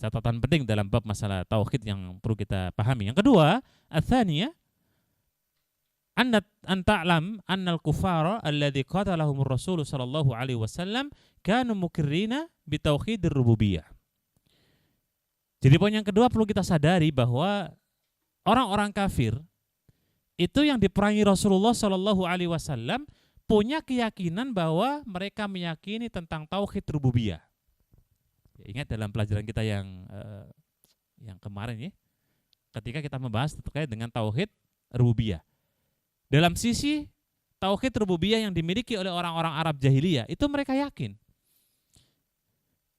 catatan penting dalam bab masalah tauhid yang perlu kita pahami. Yang kedua, ats-tsaniyah an ta'lam annal kufara alladzi qatalahumur rasul sallallahu alaihi wasallam kanu mukirrina bi tauhidir rububiyah. Jadi poin yang kedua perlu kita sadari bahwa orang-orang kafir itu yang diperangi Rasulullah sallallahu alaihi wasallam punya keyakinan bahwa mereka meyakini tentang tauhid rububiyah. Ingat dalam pelajaran kita yang kemarin ya, ketika kita membahas terkait dengan tauhid rububiyah. Dalam sisi tauhid rububiyah yang dimiliki oleh orang-orang Arab jahiliyah, itu mereka yakin.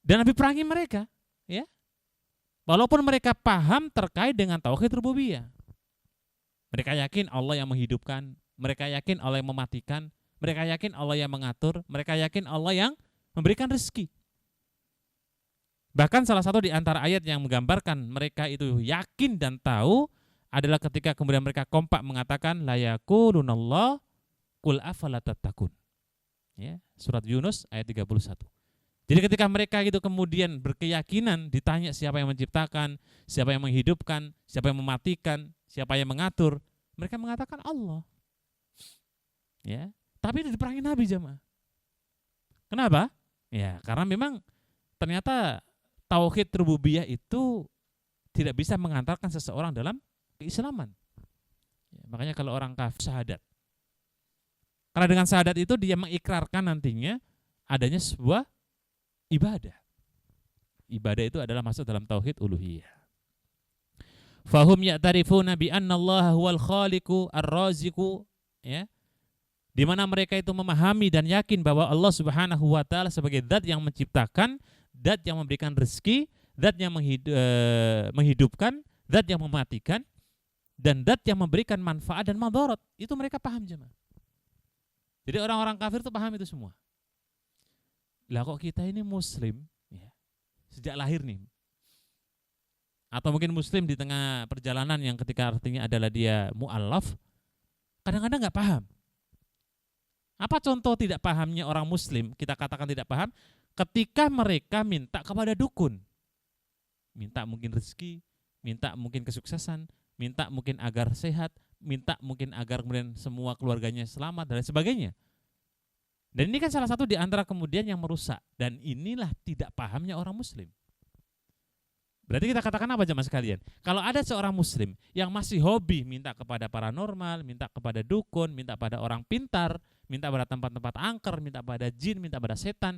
Dan Nabi perangi mereka, ya. Walaupun mereka paham terkait dengan tauhid rububiyah. Mereka yakin Allah yang menghidupkan, mereka yakin Allah yang mematikan, mereka yakin Allah yang mengatur, mereka yakin Allah yang memberikan rezeki. Bahkan salah satu di antara ayat yang menggambarkan mereka itu yakin dan tahu adalah ketika kemudian mereka kompak mengatakan la yaqulunallah qul afala tattaqun. Ya, surat Yunus ayat 31. Jadi ketika mereka itu kemudian berkeyakinan ditanya siapa yang menciptakan, siapa yang menghidupkan, siapa yang mematikan, siapa yang mengatur, mereka mengatakan Allah. Ya, tapi itu diperangi Nabi jemaah. Kenapa? Ya, karena memang ternyata tauhid rububiyah itu tidak bisa mengantarkan seseorang dalam keislaman. Ya, makanya kalau orang kafir syahadat. Karena dengan syahadat itu dia mengikrarkan nantinya adanya sebuah ibadah. Ibadah itu adalah masuk dalam tauhid uluhiyah. Fahum ya'tarifuna bi anna Allah huwal khaliqu ar-raziqu, ya. Di mana mereka itu memahami dan yakin bahwa Allah Subhanahu wa taala sebagai zat yang menciptakan, zat yang memberikan rezeki, zat yang menghidupkan, zat yang mematikan, dan zat yang memberikan manfaat dan madarat. Itu mereka paham jemaah. Jadi orang-orang kafir itu paham itu semua. Lah kok kita ini muslim ya, sejak lahir nih. Atau mungkin muslim di tengah perjalanan yang ketika artinya adalah dia mu'allaf, kadang-kadang nggak paham. Apa contoh tidak pahamnya orang muslim? Kita katakan tidak paham ketika mereka minta kepada dukun. Minta mungkin rezeki, minta mungkin kesuksesan, minta mungkin agar sehat, minta mungkin agar kemudian semua keluarganya selamat dan sebagainya. Dan ini kan salah satu di antara kemudian yang merusak. Dan inilah tidak pahamnya orang muslim. Berarti kita katakan apa jemaah sekalian? Kalau ada seorang muslim yang masih hobi minta kepada paranormal, minta kepada dukun, minta pada orang pintar, minta pada tempat-tempat angker, minta pada jin, minta pada setan,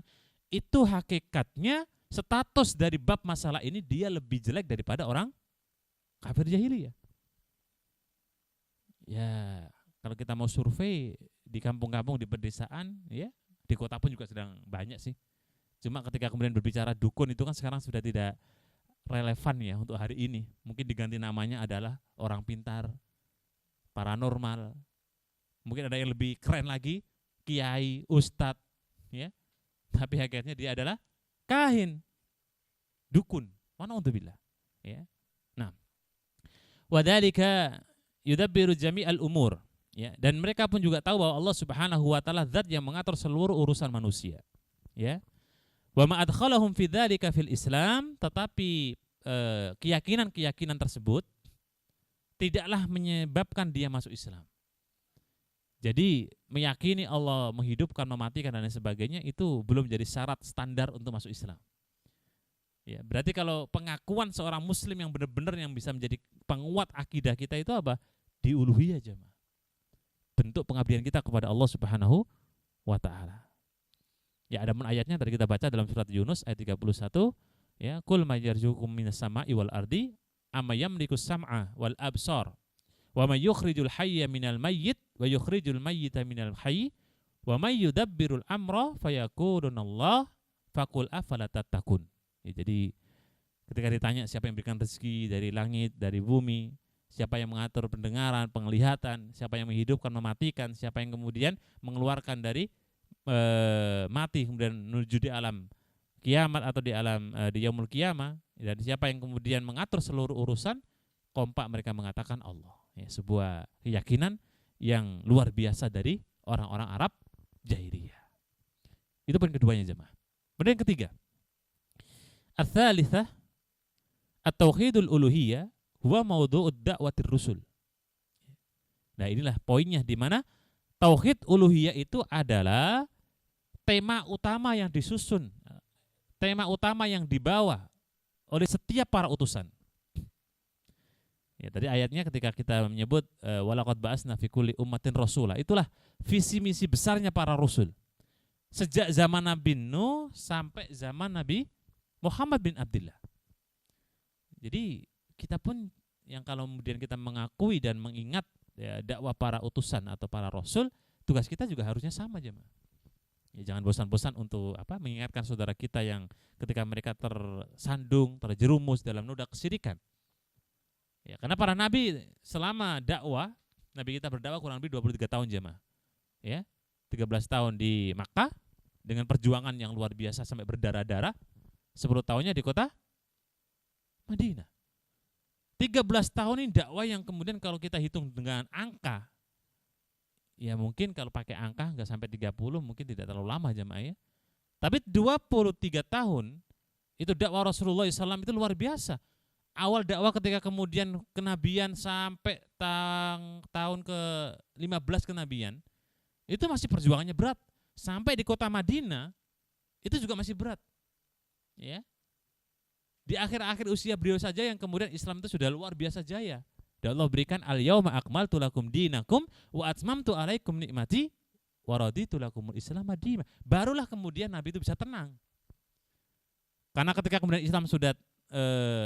itu hakikatnya status dari bab masalah ini dia lebih jelek daripada orang kafir jahiliyah. Ya, kalau kita mau survei di kampung-kampung, di pedesaan, ya, di kota pun juga sedang banyak sih. Cuma ketika kemudian berbicara dukun itu kan sekarang sudah tidak relevan ya untuk hari ini. Mungkin diganti namanya adalah orang pintar, paranormal. Mungkin ada yang lebih keren lagi, kiai, ustadz, ya. Tapi hakikatnya dia adalah kahin, dukun. Ma'na'udzubillah, ya. Nah, wadzalika yudabbiru jami'al umur, ya. Dan mereka pun juga tahu bahwa Allah Subhanahu wa taala zat yang mengatur seluruh urusan manusia, ya. Wa ma adkhalahum fi dzalika fil Islam, tetapi keyakinan-keyakinan tersebut tidaklah menyebabkan dia masuk Islam. Jadi meyakini Allah menghidupkan, mematikan dan lain sebagainya itu belum jadi syarat standar untuk masuk Islam. Ya, berarti kalau pengakuan seorang muslim yang benar-benar yang bisa menjadi penguat akidah kita itu apa? Di uluhiyah jemaah. Bentuk pengabdian kita kepada Allah Subhanahu wa taala. Ya, ada ayatnya tadi kita baca dalam surat Yunus ayat 31, ya, qul may yarzuqukum minas sama'i wal ardi amma yamlikus sam'a wal absar wa may yukhrijul hayya minal mayyit wa yukhrijul mayyita minal hayy wa may yudabbirul amra fayaqulunallah faqul afala tattaqun. Ya, jadi ketika ditanya siapa yang berikan rezeki dari langit, dari bumi, siapa yang mengatur pendengaran, penglihatan, siapa yang menghidupkan, mematikan, siapa yang kemudian mengeluarkan dari mati kemudian menuju di alam kiamat atau di alam di yaumul qiyamah, dan siapa yang kemudian mengatur seluruh urusan, kompak mereka mengatakan Allah. Ya, sebuah keyakinan yang luar biasa dari orang-orang Arab jahiliyah. Itu poin keduanya jemaah. Kemudian yang ketiga, ats-tsalitsah at-tauhidul uluhiyah huwa maudhu'ud da'watir rusul. Nah, inilah poinnya di mana tauhid uluhiyah itu adalah tema utama yang disusun, tema utama yang dibawa oleh setiap para utusan. Ya, tadi ayatnya ketika kita menyebut walaqad ba'asna fi kulli ummatin rasulah, itulah visi misi besarnya para rasul. Sejak zaman Nabi Nuh sampai zaman Nabi Muhammad bin Abdullah. Jadi kita pun yang kalau kemudian kita mengakui dan mengingat ya, dakwah para utusan atau para rasul, tugas kita juga harusnya sama, jemaah. Ya, jangan bosan-bosan untuk mengingatkan saudara kita yang ketika mereka tersandung, terjerumus dalam noda kesyirikan. Ya, karena para nabi selama dakwah, nabi kita berdakwah kurang lebih 23 tahun, jemaah. Ya, 13 tahun di Makkah dengan perjuangan yang luar biasa sampai berdarah-darah. 10 tahunnya di kota Madinah. 13 tahun ini dakwah yang kemudian kalau kita hitung dengan angka, ya mungkin kalau pakai angka nggak sampai 30, mungkin tidak terlalu lama, jemaah ya. Tapi 23 tahun itu dakwah Rasulullah SAW itu luar biasa. Awal dakwah ketika kemudian kenabian sampai tahun ke-15 kenabian, itu masih perjuangannya berat. Sampai di kota Madinah, itu juga masih berat. Ya. Di akhir-akhir usia beliau saja yang kemudian Islam itu sudah luar biasa jaya. Dan Allah berikan al-yauma akmaltu lakum dinakum wa atmamtu alaikum nikmati wa raditu lakumul Islam madina. Barulah kemudian Nabi itu bisa tenang. Karena ketika kemudian Islam sudah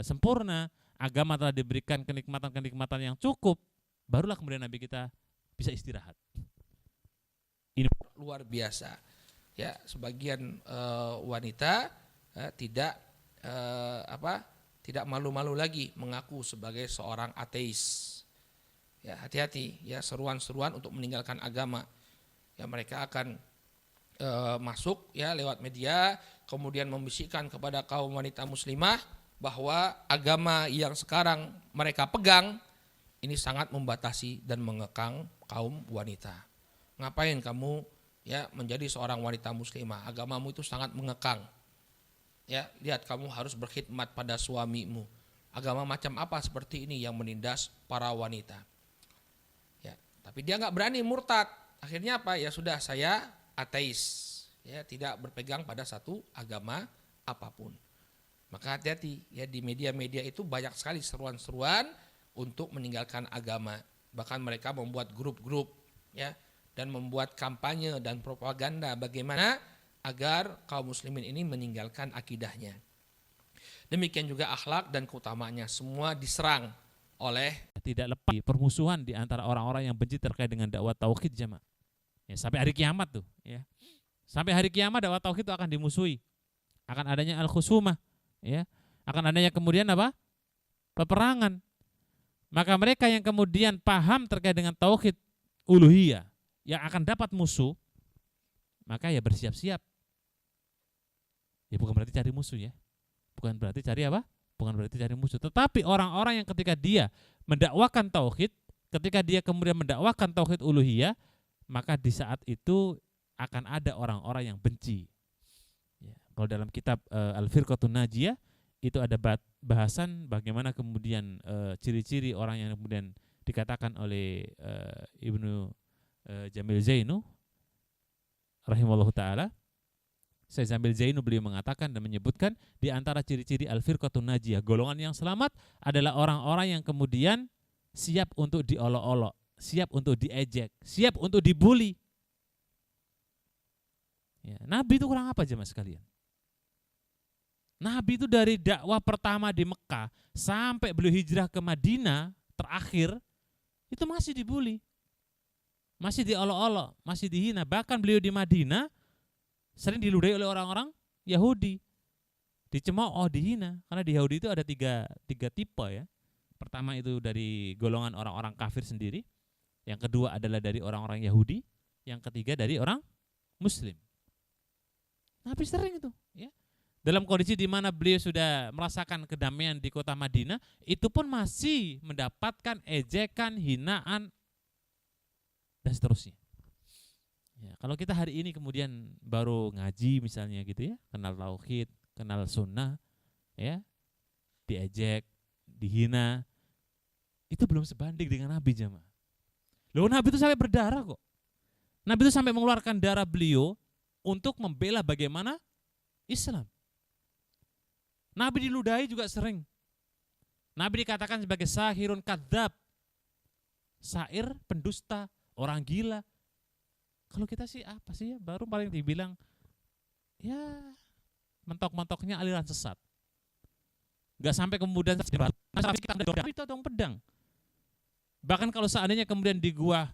sempurna, agama telah diberikan kenikmatan-kenikmatan yang cukup, barulah kemudian Nabi kita bisa istirahat. Ini luar biasa. Ya, sebagian wanita tidak malu-malu lagi mengaku sebagai seorang ateis. Ya, hati-hati ya, seruan-seruan untuk meninggalkan agama. Ya, mereka akan masuk ya lewat media, kemudian membisikkan kepada kaum wanita muslimah bahwa agama yang sekarang mereka pegang ini sangat membatasi dan mengekang kaum wanita. Ngapain kamu ya menjadi seorang wanita muslimah? Agamamu itu sangat mengekang. Ya, lihat kamu harus berkhidmat pada suamimu. Agama macam apa seperti ini yang menindas para wanita? Ya, tapi dia nggak berani murtad. Akhirnya apa? Ya sudah, saya ateis. Ya, tidak berpegang pada satu agama apapun. Maka hati-hati ya, di media-media itu banyak sekali seruan-seruan untuk meninggalkan agama. Bahkan mereka membuat grup-grup ya dan membuat kampanye dan propaganda bagaimana agar kaum muslimin ini meninggalkan akidahnya. Demikian juga akhlak dan keutamaannya semua diserang oleh tidak lepas permusuhan di antara orang-orang yang benci terkait dengan dakwah tauhid, jemaah. Ya, sampai hari kiamat tuh ya. Sampai hari kiamat dakwah tauhid itu akan dimusuhi. Akan adanya al-khusumah. Ya, akan adanya kemudian peperangan. Maka mereka yang kemudian paham terkait dengan tauhid uluhiyah yang akan dapat musuh, maka ya bersiap-siap. Ya bukan berarti cari musuh ya. Bukan berarti cari Bukan berarti cari musuh. Tetapi orang-orang yang ketika dia mendakwakan tauhid, ketika dia kemudian mendakwakan tauhid uluhiyah, maka di saat itu akan ada orang-orang yang benci. Ya, kalau dalam kitab Al-Firqatun Najiyah itu ada bahasan bagaimana kemudian ciri-ciri orang yang kemudian dikatakan oleh Ibnu Jamil Zainu rahimahullah ta'ala. Syekh Jamil Zainu beliau mengatakan dan menyebutkan di antara ciri-ciri Al-Firqatun Najiyah, golongan yang selamat adalah orang-orang yang kemudian siap untuk diolok-olok, siap untuk diejek, siap untuk dibully. Ya, Nabi itu kurang apa jemaah sekalian? Nabi itu dari dakwah pertama di Mekah sampai beliau hijrah ke Madinah terakhir itu masih dibully, masih diolok-olok, masih dihina. Bahkan beliau di Madinah sering diludahi oleh orang-orang Yahudi, dicemooh, dihina. Karena di Yahudi itu ada tiga tipe ya. Pertama itu dari golongan orang-orang kafir sendiri, yang kedua adalah dari orang-orang Yahudi, yang ketiga dari orang Muslim. Nabi sering itu ya. Dalam kondisi di mana beliau sudah merasakan kedamaian di kota Madinah, itu pun masih mendapatkan ejekan, hinaan, dan seterusnya. Ya, kalau kita hari ini kemudian baru ngaji misalnya gitu ya, kenal tauhid, kenal sunnah, ya, diejek, dihina, itu belum sebanding dengan Nabi jamaah. Loh, Nabi itu sampai berdarah kok. Nabi itu sampai mengeluarkan darah beliau untuk membela bagaimana Islam. Nabi diludahi juga sering. Nabi dikatakan sebagai sahirun kadzab, sair, pendusta, orang gila. Kalau kita sih apa sih ya, baru paling dibilang ya mentok-mentoknya aliran sesat. Gak sampai kemudian kita itu dong pedang. Bahkan kalau seandainya kemudian di gua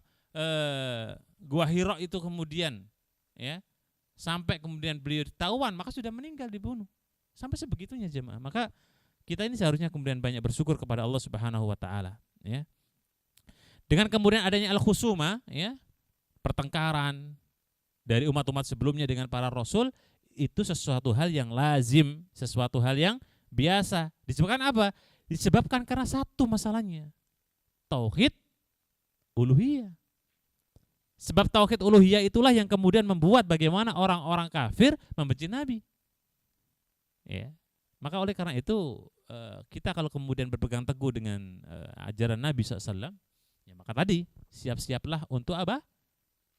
Hira itu kemudian ya sampai kemudian beliau ketahuan, maka sudah meninggal, dibunuh. Sampai sebegitunya jemaah. Maka kita ini seharusnya kemudian banyak bersyukur kepada Allah Subhanahu wa taala, ya. Dengan kemudian adanya al-khusuma, ya, pertengkaran dari umat-umat sebelumnya dengan para rasul, itu sesuatu hal yang lazim, sesuatu hal yang biasa. Disebabkan apa? Disebabkan karena satu masalahnya, tauhid uluhiyah. Sebab tauhid uluhiyah itulah yang kemudian membuat bagaimana orang-orang kafir membenci Nabi. Ya. Maka oleh karena itu kita kalau kemudian berpegang teguh dengan ajaran Nabi SAW, ya maka tadi siap-siaplah untuk apa?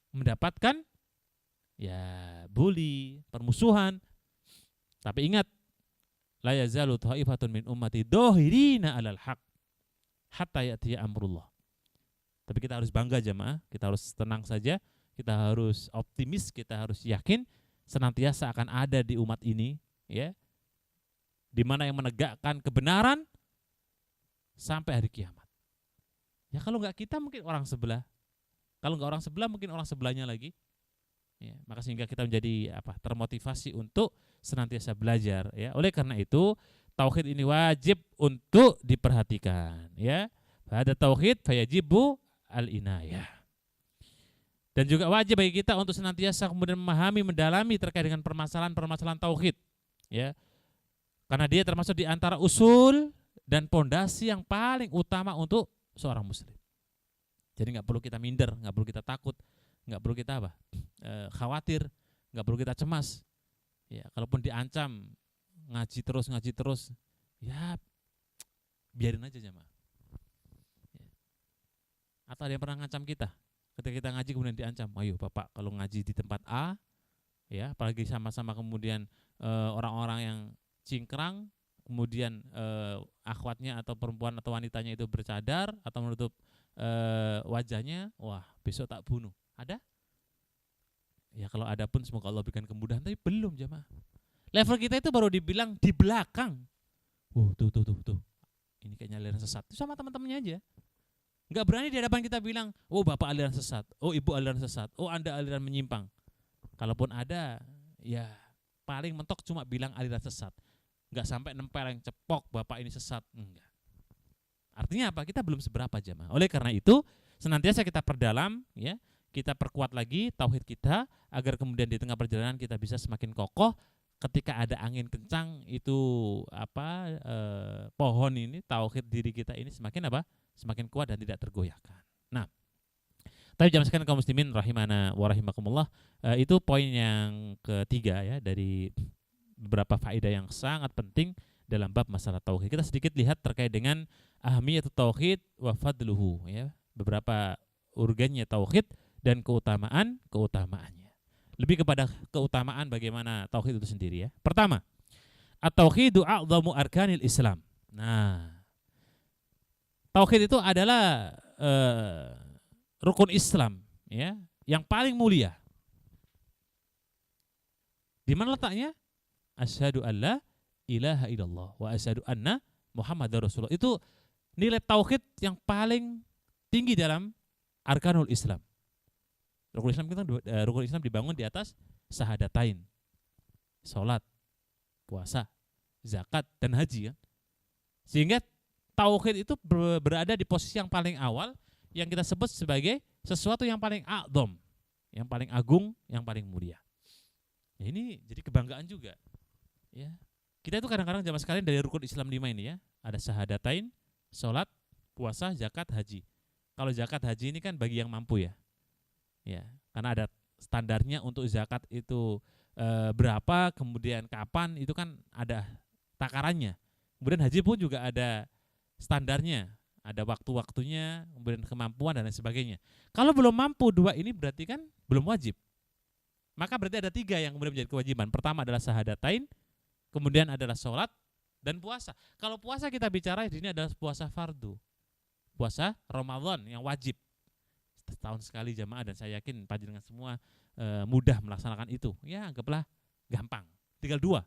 Mendapatkan ya bully, permusuhan. Tapi ingat, la yazalu ta'ifatun min ummati dhahirina 'alal haq hatta ya'tiya amrullah. Tapi kita harus bangga jemaah, kita harus tenang saja, kita harus optimis, kita harus yakin senantiasa akan ada di umat ini, ya, di mana yang menegakkan kebenaran sampai hari kiamat. Ya kalau enggak kita mungkin orang sebelah, kalau enggak orang sebelah mungkin orang sebelahnya lagi. Ya, maka sehingga kita menjadi termotivasi untuk senantiasa belajar. Ya, oleh karena itu tauhid ini wajib untuk diperhatikan. Ya, ada tauhid fayajibu al-inayah. Dan juga wajib bagi kita untuk senantiasa kemudian memahami, mendalami terkait dengan permasalahan-permasalahan tauhid. Ya, karena dia termasuk di antara usul dan pondasi yang paling utama untuk seorang muslim. Jadi nggak perlu kita minder, nggak perlu kita takut, nggak perlu kita khawatir, nggak perlu kita cemas. Ya, kalaupun diancam ngaji terus, ya biarin aja jemaah. Ya. Atau ada yang pernah ngancam kita, ketika kita ngaji kemudian diancam, ayo bapak kalau ngaji di tempat A, ya apalagi sama-sama kemudian orang-orang yang cingkrang, kemudian akhwatnya atau perempuan atau wanitanya itu bercadar atau menutup wajahnya, wah besok tak bunuh. Ada? Ya kalau ada pun semoga Allah berikan kemudahan, tapi belum jemaah. Level kita itu baru dibilang di belakang. Tuh. Ini kayaknya aliran sesat. Itu sama teman-temannya aja. Enggak berani di hadapan kita bilang, oh bapak aliran sesat, oh ibu aliran sesat, oh anda aliran menyimpang. Kalaupun ada, ya paling mentok cuma bilang aliran sesat. Enggak sampai nempel yang cepok bapak ini sesat, enggak. Artinya apa? Kita belum seberapa jemaah. Oleh karena itu senantiasa kita perdalam, ya, kita perkuat lagi tauhid kita agar kemudian di tengah perjalanan kita bisa semakin kokoh. Ketika ada angin kencang itu pohon ini tauhid diri kita ini semakin kuat dan tidak tergoyahkan. Nah, tapi jamaah sekalian kaum muslimin rahimana wa rahimakumullah, itu poin yang ketiga ya dari beberapa faedah yang sangat penting dalam bab masalah tauhid. Kita sedikit lihat terkait dengan ahmiyatut tauhid wa fadluhu, ya, beberapa urgennya tauhid dan keutamaannya. Lebih kepada keutamaan bagaimana tauhid itu sendiri, ya. Pertama, at-tauhidu a'dhamu arkanil Islam. Nah, tauhid itu adalah rukun Islam, ya, yang paling mulia. Di mana letaknya? Asyhadu alla ilaha illallah wa asyhadu anna Muhammadar Rasulullah. Itu nilai tauhid yang paling tinggi dalam arkanul Islam. Rukun Islam dibangun di atas syahadatain, salat, puasa, zakat dan haji, kan? Sehingga tauhid itu berada di posisi yang paling awal yang kita sebut sebagai sesuatu yang paling a'dham, yang paling agung, yang paling mulia. Ya, ini jadi kebanggaan juga, ya. Kita itu kadang-kadang jamaah sekalian dari rukun Islam 5 ini, ya, ada syahadatain, salat, puasa, zakat, haji. Kalau zakat haji ini kan bagi yang mampu, ya. Ya, karena ada standarnya untuk zakat itu berapa, kemudian kapan, itu kan ada takarannya. Kemudian haji pun juga ada standarnya, ada waktu-waktunya, kemudian kemampuan dan lain sebagainya. Kalau belum mampu 2 ini berarti kan belum wajib. Maka berarti ada 3 yang kemudian menjadi kewajiban. Pertama adalah syahadatain, kemudian adalah sholat dan puasa. Kalau puasa kita bicara di sini adalah puasa fardu, puasa Ramadan yang wajib setahun sekali jamaah, dan saya yakin panjenengan semua mudah melaksanakan itu. Ya anggaplah gampang, tinggal 2.